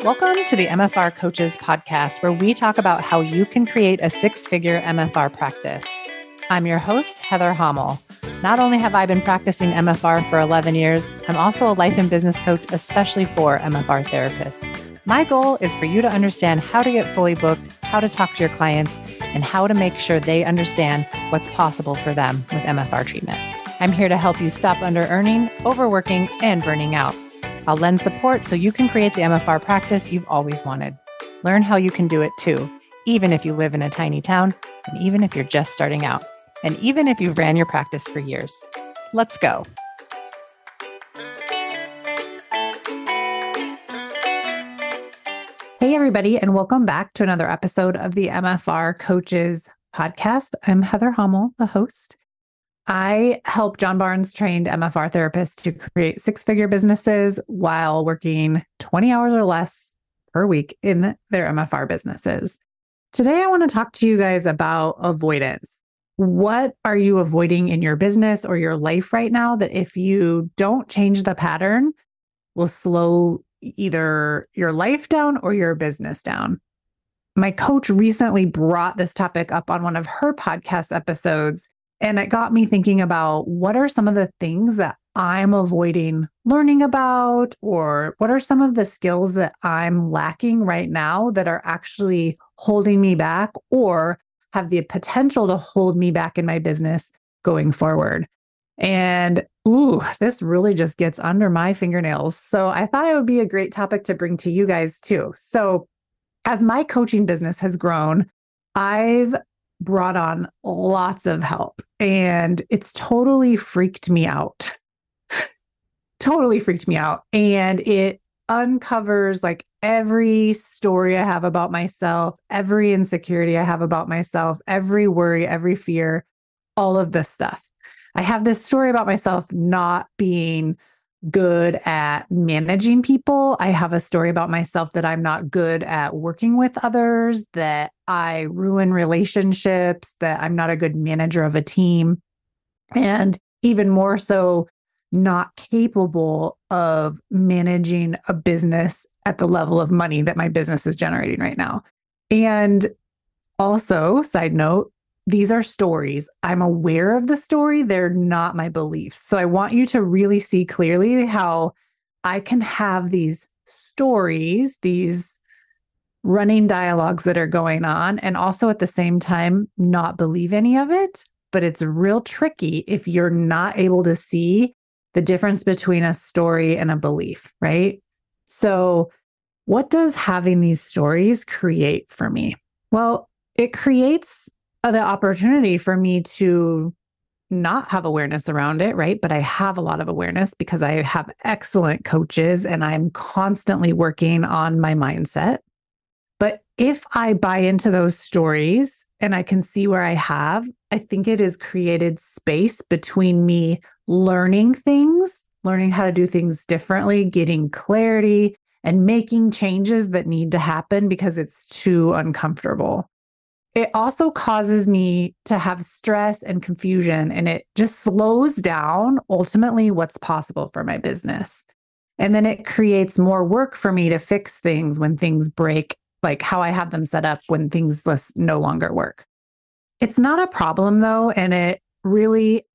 Welcome to the MFR Coaches podcast, where we talk about how you can create a six-figure MFR practice. I'm your host, Heather Hommel. Not only have I been practicing MFR for 11 years, I'm also a life and business coach, especially for MFR therapists. My goal is for you to understand how to get fully booked, how to talk to your clients, and how to make sure they understand what's possible for them with MFR treatment. I'm here to help you stop under-earning, overworking, and burning out. I'll lend support so you can create the MFR practice you've always wanted. Learn how you can do it too, even if you live in a tiny town, and even if you're just starting out, and even if you've ran your practice for years. Let's go. Hey, everybody, and welcome back to another episode of the MFR Coaches podcast. I'm Heather Hommel, the host. I help John Barnes trained MFR therapists to create six-figure businesses while working 20 hours or less per week in their MFR businesses. Today, I want to talk to you guys about avoidance. What are you avoiding in your business or your life right now that if you don't change the pattern will slow either your life down or your business down? My coach recently brought this topic up on one of her podcast episodes, and it got me thinking about what are some of the things that I'm avoiding learning about, or what are some of the skills that I'm lacking right now that are actually holding me back or have the potential to hold me back in my business going forward. And this really just gets under my fingernails. So I thought it would be a great topic to bring to you guys too. So as my coaching business has grown, I've brought on lots of help, and it's totally freaked me out. Totally freaked me out. And it uncovers like every story I have about myself, every insecurity I have about myself, every worry, every fear, all of this stuff. I have this story about myself not being good at managing people. I have a story about myself that I'm not good at working with others, that I ruin relationships, that I'm not a good manager of a team, and even more so, not capable of managing a business at the level of money that my business is generating right now. And also, side note, these are stories. I'm aware of the story. They're not my beliefs. So I want you to really see clearly how I can have these stories, these running dialogues that are going on, and also at the same time, not believe any of it. But it's real tricky if you're not able to see the difference between a story and a belief, right? So what does having these stories create for me? Well, it creates the opportunity for me to not have awareness around it, right? But I have a lot of awareness because I have excellent coaches and I'm constantly working on my mindset. But if I buy into those stories and I can see where I think it has created space between me learning things, learning how to do things differently, getting clarity, and making changes that need to happen because it's too uncomfortable. It also causes me to have stress and confusion, and it just slows down ultimately what's possible for my business. And then it creates more work for me to fix things when things break, like how I have them set up when things no longer work. It's not a problem though, and I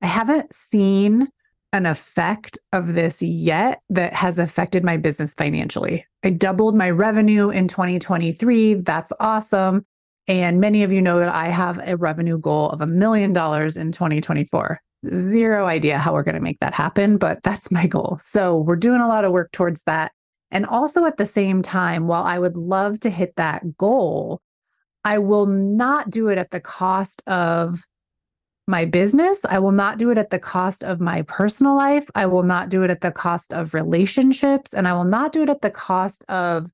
haven't seen an effect of this yet that has affected my business financially. I doubled my revenue in 2023. That's awesome. And many of you know that I have a revenue goal of $1 million in 2024. Zero idea how we're going to make that happen, but that's my goal. So we're doing a lot of work towards that. And also at the same time, while I would love to hit that goal, I will not do it at the cost of my business. I will not do it at the cost of my personal life. I will not do it at the cost of relationships. And I will not do it at the cost of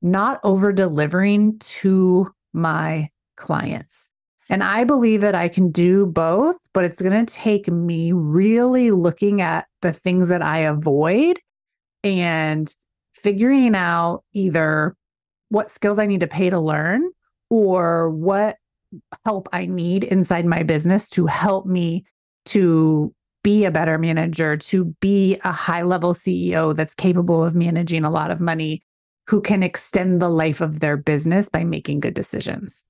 not over delivering to my clients. And I believe that I can do both, but it's going to take me really looking at the things that I avoid and figuring out either what skills I need to pay to learn or what help I need inside my business to help me to be a better manager, to be a high-level CEO that's capable of managing a lot of money, who can extend the life of their business by making good decisions.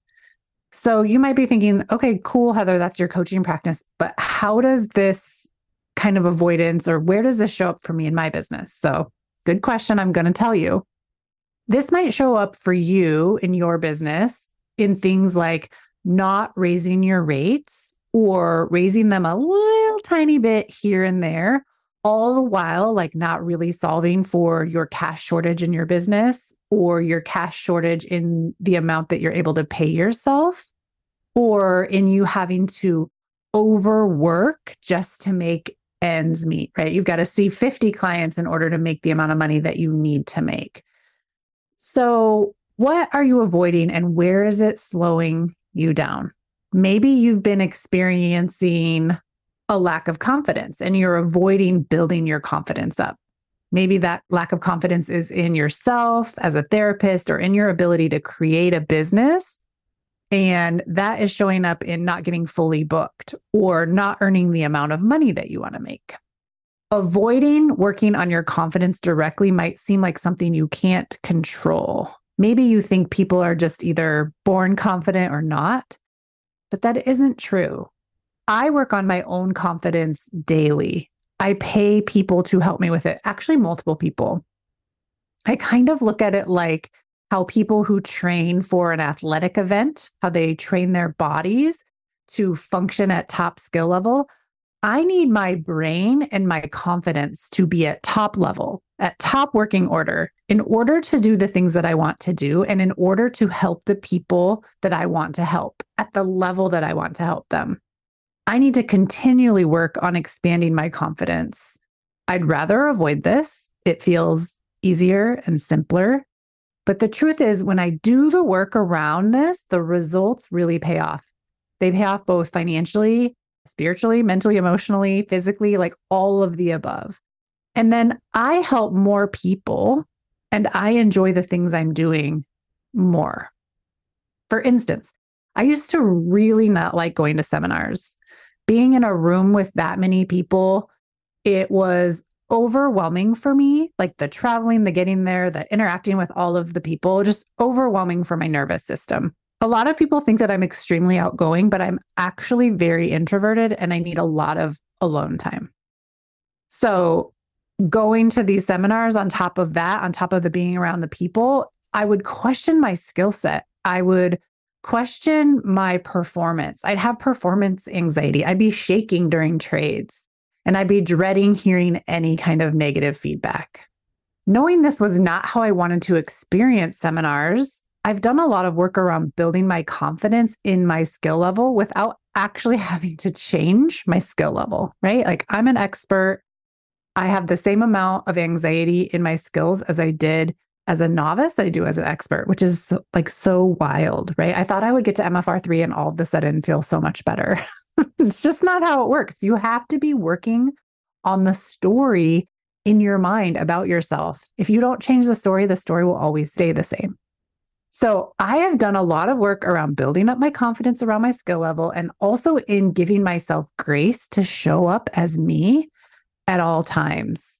So you might be thinking, okay, cool, Heather, that's your coaching practice, but how does this kind of avoidance, or where does this show up for me in my business? So good question. I'm going to tell you. This might show up for you in your business in things like not raising your rates or raising them a little tiny bit here and there, all the while like not really solving for your cash shortage in your business or your cash shortage in the amount that you're able to pay yourself, or in you having to overwork just to make ends meet, right? You've got to see 50 clients in order to make the amount of money that you need to make. So what are you avoiding and where is it slowing you down? Maybe you've been experiencing a lack of confidence and you're avoiding building your confidence up. Maybe that lack of confidence is in yourself as a therapist or in your ability to create a business. And that is showing up in not getting fully booked or not earning the amount of money that you want to make. Avoiding working on your confidence directly might seem like something you can't control. Maybe you think people are just either born confident or not, but that isn't true. I work on my own confidence daily. I pay people to help me with it, actually multiple people. I kind of look at it like how people who train for an athletic event, how they train their bodies to function at top skill level. I need my brain and my confidence to be at top level, at top working order, in order to do the things that I want to do and in order to help the people that I want to help at the level that I want to help them. I need to continually work on expanding my confidence. I'd rather avoid this. It feels easier and simpler. But the truth is, when I do the work around this, the results really pay off. They pay off both financially, spiritually, mentally, emotionally, physically, like all of the above. And then I help more people and I enjoy the things I'm doing more. For instance, I used to really not like going to seminars. Being in a room with that many people, it was overwhelming for me, like the traveling, the getting there, the interacting with all of the people, just overwhelming for my nervous system. A lot of people think that I'm extremely outgoing, but I'm actually very introverted and I need a lot of alone time. So going to these seminars on top of that, on top of the being around the people, I would question my skill set. I would question my performance. I'd have performance anxiety. I'd be shaking during trades and I'd be dreading hearing any kind of negative feedback. Knowing this was not how I wanted to experience seminars, I've done a lot of work around building my confidence in my skill level without actually having to change my skill level, right? Like I'm an expert. I have the same amount of anxiety in my skills as I did as a novice that I do as an expert, which is like so wild, right? I thought I would get to MFR3 and all of a sudden feel so much better. It's just not how it works. You have to be working on the story in your mind about yourself. If you don't change the story will always stay the same. So I have done a lot of work around building up my confidence around my skill level and also in giving myself grace to show up as me at all times.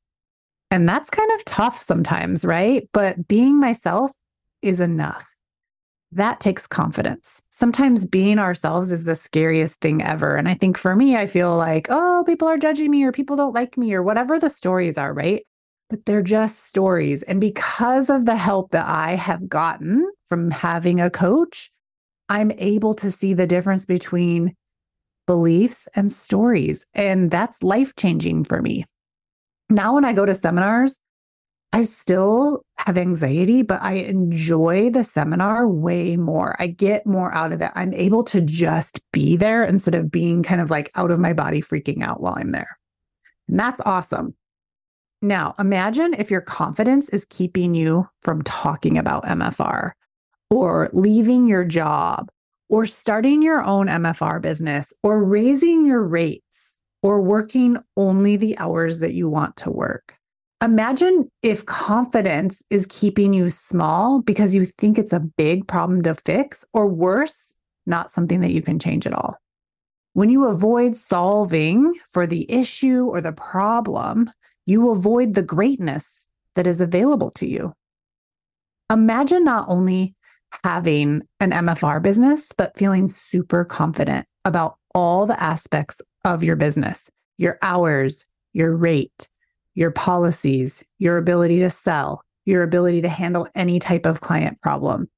And that's kind of tough sometimes, right? But being myself is enough. That takes confidence. Sometimes being ourselves is the scariest thing ever. And I think for me, I feel like, oh, people are judging me or people don't like me or whatever the stories are, right? But they're just stories. And because of the help that I have gotten from having a coach, I'm able to see the difference between beliefs and stories. And that's life-changing for me. Now, when I go to seminars, I still have anxiety, but I enjoy the seminar way more. I get more out of it. I'm able to just be there instead of being kind of like out of my body freaking out while I'm there. And that's awesome. Now, imagine if your confidence is keeping you from talking about MFR or leaving your job or starting your own MFR business or raising your rates or working only the hours that you want to work. Imagine if confidence is keeping you small because you think it's a big problem to fix, or worse, not something that you can change at all. When you avoid solving for the issue or the problem, you avoid the greatness that is available to you. Imagine not only having an MFR business, but feeling super confident about all the aspects of your business, your hours, your rate, your policies, your ability to sell, your ability to handle any type of client problem.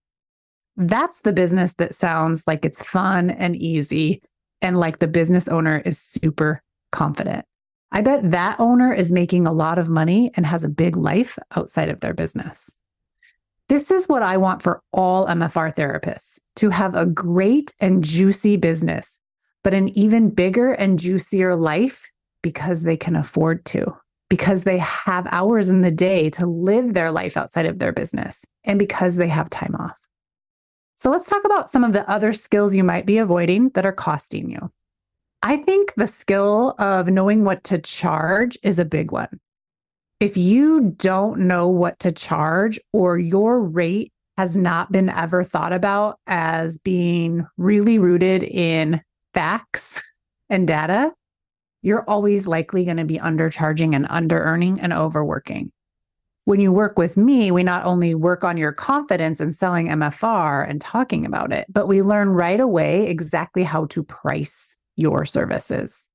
That's the business that sounds like it's fun and easy and like the business owner is super confident. I bet that owner is making a lot of money and has a big life outside of their business. This is what I want for all MFR therapists, to have a great and juicy business, but an even bigger and juicier life because they can afford to, because they have hours in the day to live their life outside of their business, and because they have time off. So let's talk about some of the other skills you might be avoiding that are costing you. I think the skill of knowing what to charge is a big one. If you don't know what to charge, or your rate has not been ever thought about as being really rooted in facts and data, you're always likely going to be undercharging and under-earning and overworking. When you work with me, we not only work on your confidence in selling MFR and talking about it, but we learn right away exactly how to price your services.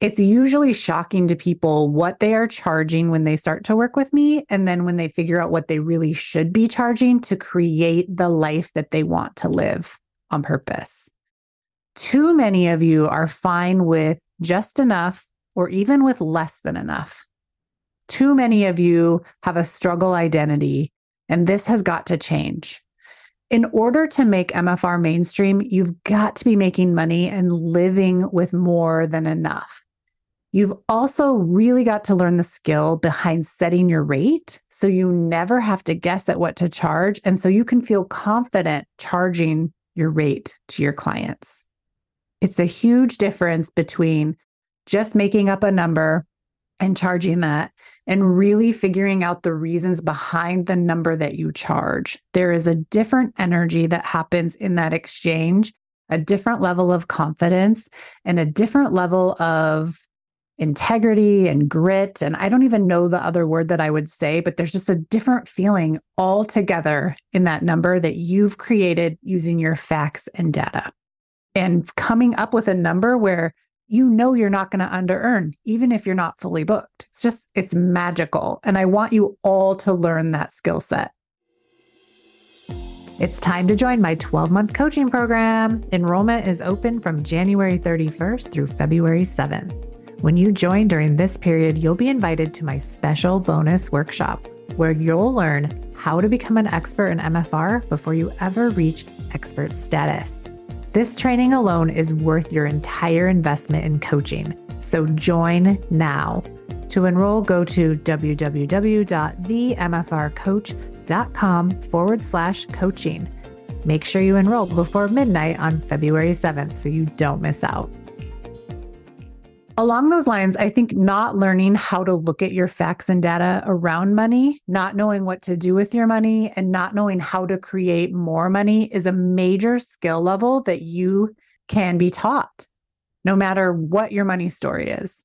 It's usually shocking to people what they are charging when they start to work with me, and then when they figure out what they really should be charging to create the life that they want to live on purpose. Too many of you are fine with just enough or even with less than enough. Too many of you have a struggle identity, and this has got to change. In order to make MFR mainstream, you've got to be making money and living with more than enough. You've also really got to learn the skill behind setting your rate so you never have to guess at what to charge, and so you can feel confident charging your rate to your clients. It's a huge difference between just making up a number and charging that and really figuring out the reasons behind the number that you charge. There is a different energy that happens in that exchange, a different level of confidence, and a different level of integrity and grit. And I don't even know the other word that I would say, but there's just a different feeling altogether in that number that you've created using your facts and data. And coming up with a number where you know you're not going to under-earn, even if you're not fully booked. It's magical. And I want you all to learn that skill set. It's time to join my 12-month coaching program. Enrollment is open from January 31st through February 7th. When you join during this period, you'll be invited to my special bonus workshop where you'll learn how to become an expert in MFR before you ever reach expert status. This training alone is worth your entire investment in coaching. So join now. To enroll, go to www.themfrcoach.com/coaching. Make sure you enroll before midnight on February 7th so you don't miss out. Along those lines, I think not learning how to look at your facts and data around money, not knowing what to do with your money, and not knowing how to create more money is a major skill level that you can be taught, no matter what your money story is.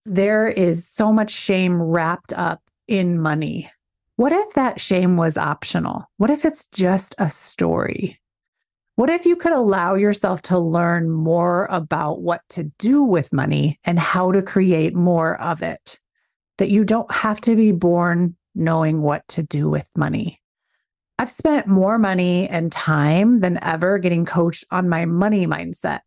There is so much shame wrapped up in money. What if that shame was optional? What if it's just a story? What if you could allow yourself to learn more about what to do with money and how to create more of it? That you don't have to be born knowing what to do with money. I've spent more money and time than ever getting coached on my money mindset.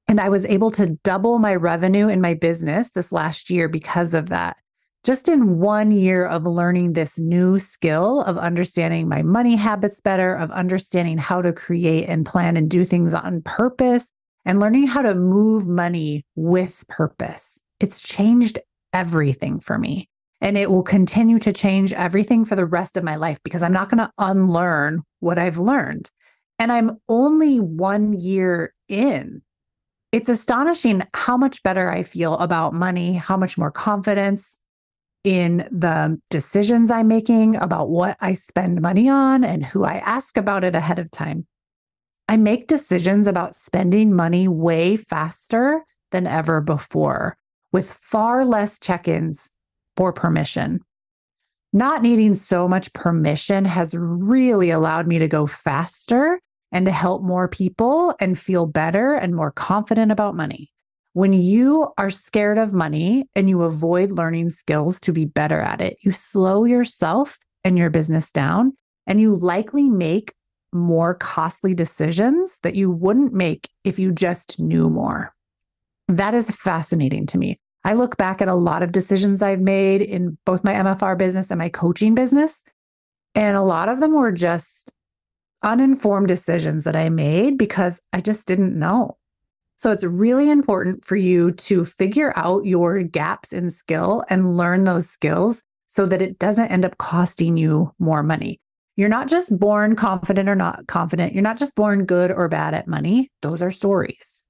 And I was able to double my revenue in my business this last year because of that. Just in 1 year of learning this new skill of understanding my money habits better, of understanding how to create and plan and do things on purpose, and learning how to move money with purpose. It's changed everything for me. And it will continue to change everything for the rest of my life because I'm not going to unlearn what I've learned. And I'm only 1 year in. It's astonishing how much better I feel about money, how much more confidence in the decisions I'm making about what I spend money on and who I ask about it ahead of time. I make decisions about spending money way faster than ever before, with far less check-ins for permission. Not needing so much permission has really allowed me to go faster and to help more people and feel better and more confident about money. When you are scared of money and you avoid learning skills to be better at it, you slow yourself and your business down, and you likely make more costly decisions that you wouldn't make if you just knew more. That is fascinating to me. I look back at a lot of decisions I've made in both my MFR business and my coaching business, and a lot of them were just uninformed decisions that I made because I just didn't know. So it's really important for you to figure out your gaps in skill and learn those skills so that it doesn't end up costing you more money. You're not just born confident or not confident. You're not just born good or bad at money. Those are stories.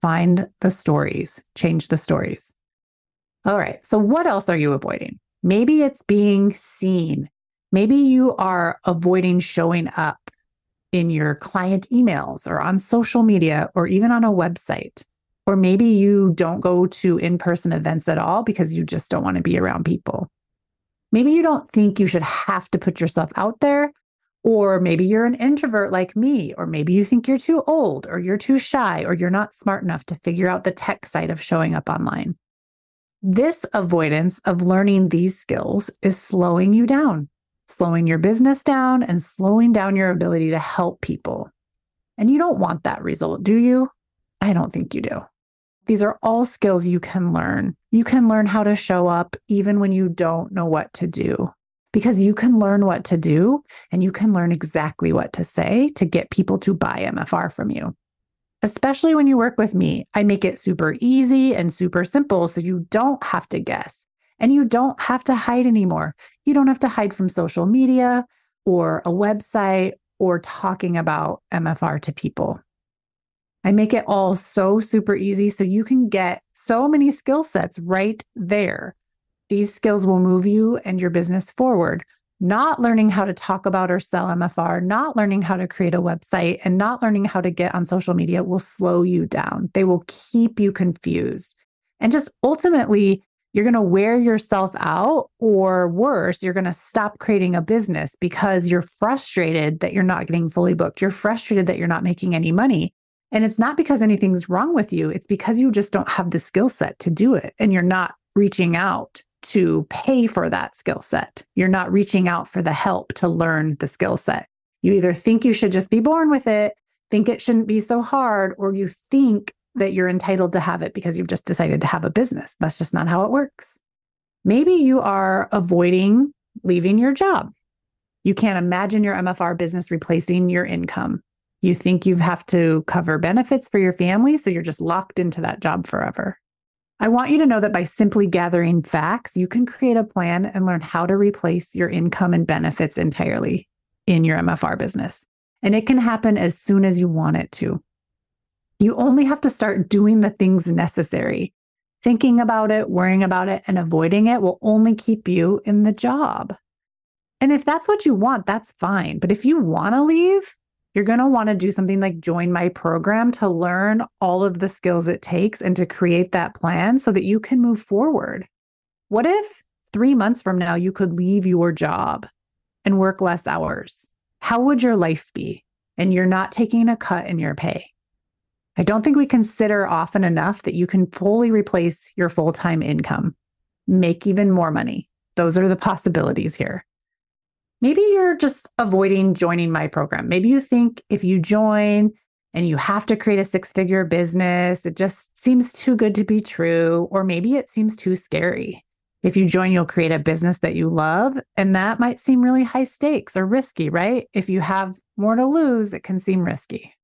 Find the stories, change the stories. All right. So what else are you avoiding? Maybe it's being seen. Maybe you are avoiding showing up in your client emails or on social media or even on a website. Or maybe you don't go to in-person events at all because you just don't want to be around people. Maybe you don't think you should have to put yourself out there. Or maybe you're an introvert like me, or maybe you think you're too old, or you're too shy, or you're not smart enough to figure out the tech side of showing up online. This avoidance of learning these skills is slowing you down, slowing your business down, and slowing down your ability to help people. And you don't want that result, do you? I don't think you do. These are all skills you can learn. You can learn how to show up even when you don't know what to do. Because you can learn what to do and you can learn exactly what to say to get people to buy MFR from you. Especially when you work with me, I make it super easy and super simple so you don't have to guess and you don't have to hide anymore. You don't have to hide from social media or a website or talking about MFR to people. I make it all so super easy so you can get so many skill sets right there. These skills will move you and your business forward. Not learning how to talk about or sell MFR, not learning how to create a website, and not learning how to get on social media will slow you down. They will keep you confused. And just ultimately, you're going to wear yourself out, or worse, you're going to stop creating a business because you're frustrated that you're not getting fully booked. You're frustrated that you're not making any money. And it's not because anything's wrong with you. It's because you just don't have the skill set to do it. And you're not reaching out to pay for that skill set. You're not reaching out for the help to learn the skill set. You either think you should just be born with it, think it shouldn't be so hard, or you think that you're entitled to have it because you've just decided to have a business. That's just not how it works. Maybe you are avoiding leaving your job. You can't imagine your MFR business replacing your income. You think you have to cover benefits for your family, so you're just locked into that job forever. I want you to know that by simply gathering facts, you can create a plan and learn how to replace your income and benefits entirely in your MFR business. And it can happen as soon as you want it to. You only have to start doing the things necessary. Thinking about it, worrying about it, and avoiding it will only keep you in the job. And if that's what you want, that's fine. But if you want to leave, you're going to want to do something like join my program to learn all of the skills it takes and to create that plan so that you can move forward. What if 3 months from now you could leave your job and work less hours? How would your life be? And you're not taking a cut in your pay. I don't think we consider often enough that you can fully replace your full-time income, make even more money. Those are the possibilities here. Maybe you're just avoiding joining my program. Maybe you think if you join and you have to create a 6-figure business, it just seems too good to be true, or maybe it seems too scary. If you join, you'll create a business that you love, and that might seem really high stakes or risky, right? If you have more to lose, it can seem risky.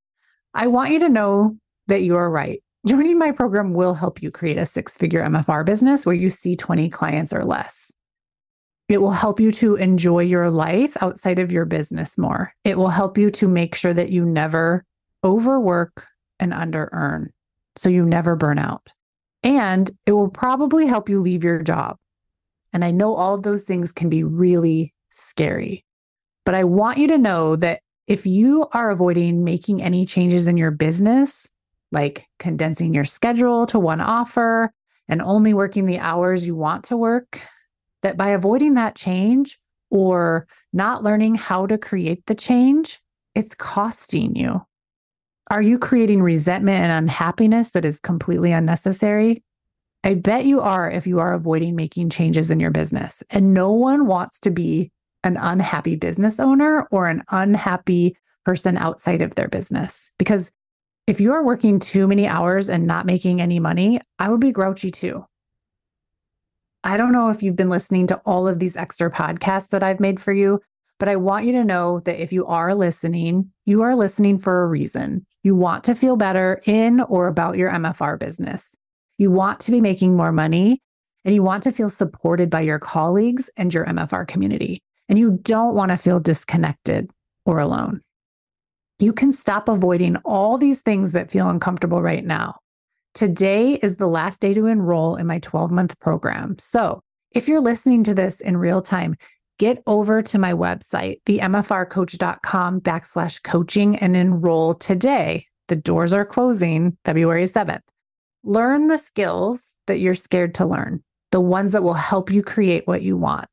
I want you to know that you are right. Joining my program will help you create a 6-figure MFR business where you see 20 clients or less. It will help you to enjoy your life outside of your business more. It will help you to make sure that you never overwork and under-earn, so you never burn out. And it will probably help you leave your job. And I know all of those things can be really scary, but I want you to know that if you are avoiding making any changes in your business, like condensing your schedule to one offer and only working the hours you want to work, that by avoiding that change or not learning how to create the change, it's costing you. Are you creating resentment and unhappiness that is completely unnecessary? I bet you are if you are avoiding making changes in your business. And no one wants to be an unhappy business owner or an unhappy person outside of their business. Because if you're working too many hours and not making any money, I would be grouchy too. I don't know if you've been listening to all of these extra podcasts that I've made for you, but I want you to know that if you are listening for a reason. You want to feel better in or about your MFR business. You want to be making more money, and you want to feel supported by your colleagues and your MFR community. And you don't want to feel disconnected or alone. You can stop avoiding all these things that feel uncomfortable right now. Today is the last day to enroll in my 12-month program. So if you're listening to this in real time, get over to my website, themfrcoach.com/coaching, and enroll today. The doors are closing February 7th. Learn the skills that you're scared to learn, the ones that will help you create what you want.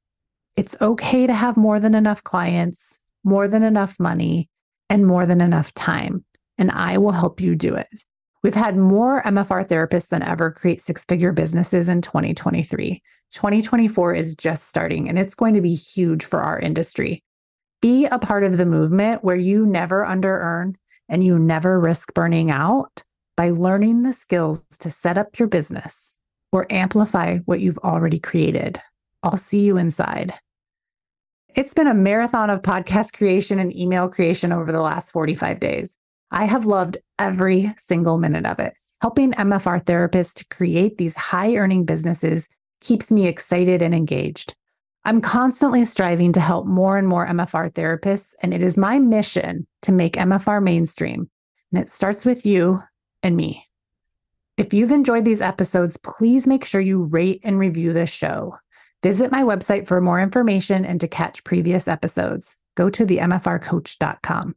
It's okay to have more than enough clients, more than enough money, and more than enough time, and I will help you do it. We've had more MFR therapists than ever create six-figure businesses in 2023. 2024 is just starting, and it's going to be huge for our industry. Be a part of the movement where you never under-earn and you never risk burning out by learning the skills to set up your business or amplify what you've already created. I'll see you inside. It's been a marathon of podcast creation and email creation over the last 45 days. I have loved every single minute of it. Helping MFR therapists to create these high-earning businesses keeps me excited and engaged. I'm constantly striving to help more and more MFR therapists, and it is my mission to make MFR mainstream. And it starts with you and me. If you've enjoyed these episodes, please make sure you rate and review this show. Visit my website for more information and to catch previous episodes. Go to themfrcoach.com.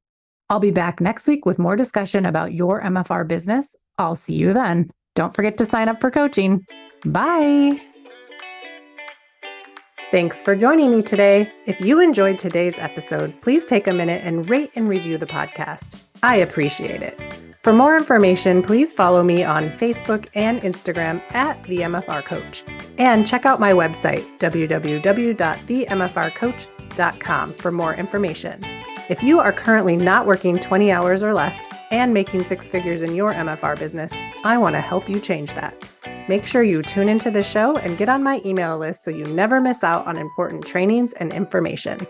I'll be back next week with more discussion about your MFR business. I'll see you then. Don't forget to sign up for coaching. Bye. Thanks for joining me today. If you enjoyed today's episode, please take a minute and rate and review the podcast. I appreciate it. For more information, please follow me on Facebook and Instagram at The MFR Coach. And check out my website, www.themfrcoach.com, for more information. If you are currently not working 20 hours or less and making six figures in your MFR business, I want to help you change that. Make sure you tune into the show and get on my email list so you never miss out on important trainings and information.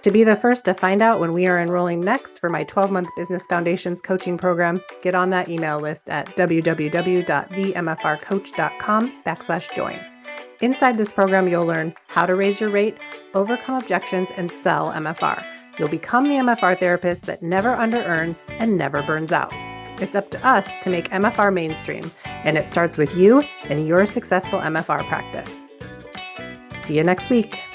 To be the first to find out when we are enrolling next for my 12-month Business Foundations coaching program, get on that email list at www.themfrcoach.com/join. Inside this program, you'll learn how to raise your rate, overcome objections, and sell MFR. You'll become the MFR therapist that never under-earns and never burns out. It's up to us to make MFR mainstream, and it starts with you and your successful MFR practice. See you next week.